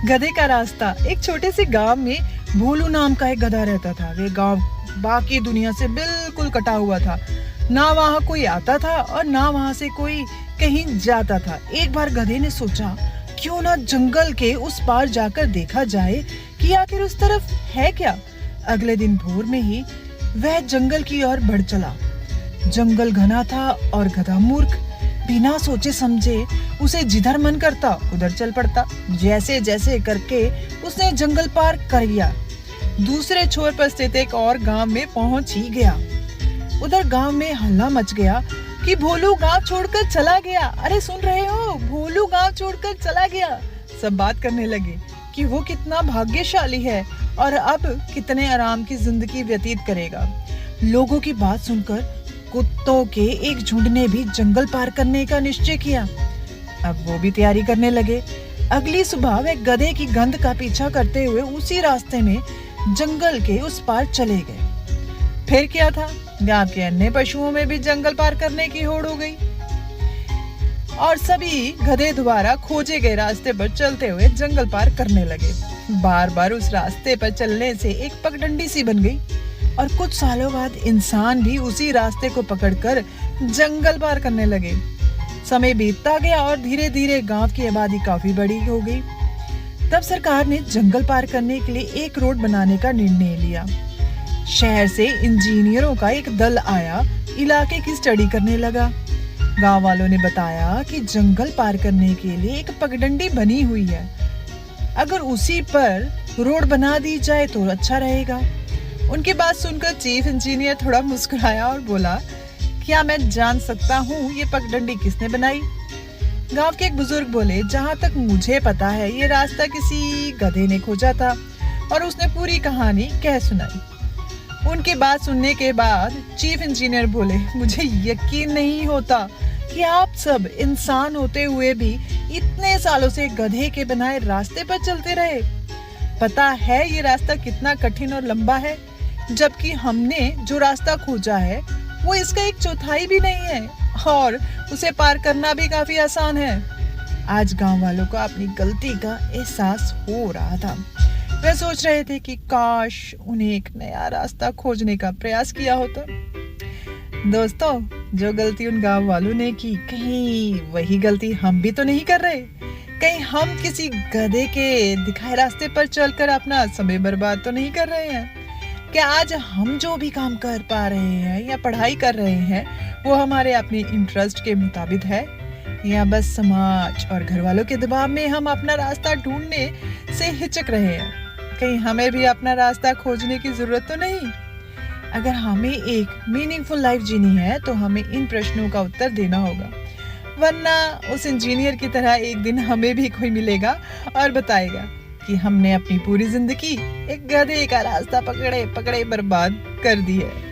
गधे का रास्ता। एक छोटे से गांव में भोलू नाम का एक गधा रहता था। वे गांव बाकी दुनिया से बिल्कुल कटा हुआ था। ना वहाँ कोई आता था और ना वहाँ से कोई कहीं जाता था। एक बार गधे ने सोचा, क्यों ना जंगल के उस पार जाकर देखा जाए कि आखिर उस तरफ है क्या। अगले दिन भोर में ही वह जंगल की ओर बढ़ चला। जंगल घना था और गधा मूर्ख बिना सोचे समझे उसे जिधर मन करता उधर चल पड़ता। जैसे जैसे करके उसने जंगल पार कर लिया। दूसरे छोर पर स्थित एक और गांव में पहुंच ही गया। उधर गांव में हल्ला मच गया कि भोलू गांव छोड़कर चला गया। अरे सुन रहे हो, भोलू गांव छोड़कर चला गया। सब बात करने लगे कि वो कितना भाग्यशाली है और अब कितने आराम की जिंदगी व्यतीत करेगा। लोगों की बात सुनकर कुत्तों के एक झुंड ने भी जंगल पार करने का निश्चय किया। अब वो भी तैयारी करने लगे। अगली सुबह वे गधे की गंध का पीछा करते हुए उसी रास्ते में जंगल के उस पार चले गए। फिर क्या था, गांव के अन्य पशुओं में भी जंगल पार करने की होड़ हो गई और सभी गधे द्वारा खोजे गए रास्ते पर चलते हुए जंगल पार करने लगे। बार बार उस रास्ते पर चलने से एक पगडंडी सी बन गई और कुछ सालों बाद इंसान भी उसी रास्ते को पकड़कर जंगल पार करने लगे। समय बीतता गया और धीरे धीरे गांव की आबादी काफी बड़ी हो गई। तब सरकार ने जंगल पार करने के लिए एक रोड बनाने का निर्णय लिया। शहर से इंजीनियरों का एक दल आया, इलाके की स्टडी करने लगा। गांव वालों ने बताया कि जंगल पार करने के लिए एक पगडंडी बनी हुई है। अगर उसी पर रोड बना दी जाए तो अच्छा रहेगा। उनकी बात सुनकर चीफ इंजीनियर थोड़ा मुस्कुराया और बोला, क्या मैं जान सकता हूँ ये पगडंडी किसने बनाई? गांव के एक बुजुर्ग बोले, जहाँ तक मुझे पता है ये रास्ता किसी गधे ने खोजा था और उसने पूरी कहानी कह सुनाई। उनकी बात सुनने के बाद चीफ इंजीनियर बोले, मुझे यकीन नहीं होता कि आप सब इंसान होते हुए भी इतने सालों से गधे के बनाए रास्ते पर चलते रहे। पता है ये रास्ता कितना कठिन और लंबा है, जबकि हमने जो रास्ता खोजा है वो इसका 1/4 भी नहीं है और उसे पार करना भी काफी आसान है। आज गांव वालों को अपनी गलती का एहसास हो रहा था। वे सोच रहे थे कि काश उन्हें एक नया रास्ता खोजने का प्रयास किया होता। दोस्तों, जो गलती उन गांव वालों ने की, कहीं वही गलती हम भी तो नहीं कर रहे? कहीं हम किसी गधे के दिखाए रास्ते पर चलकर अपना समय बर्बाद तो नहीं कर रहे हैं? क्या आज हम जो भी काम कर पा रहे हैं या पढ़ाई कर रहे हैं वो हमारे अपने इंटरेस्ट के मुताबिक है, या बस समाज और घर वालों के दबाव में हम अपना रास्ता ढूंढने से हिचक रहे हैं? कहीं हमें भी अपना रास्ता खोजने की जरूरत तो नहीं? अगर हमें एक मीनिंगफुल लाइफ जीनी है तो हमें इन प्रश्नों का उत्तर देना होगा, वरना उस इंजीनियर की तरह एक दिन हमें भी कोई मिलेगा और बताएगा कि हमने अपनी पूरी जिंदगी एक गधे का रास्ता पकड़े पकड़े बर्बाद कर दी है।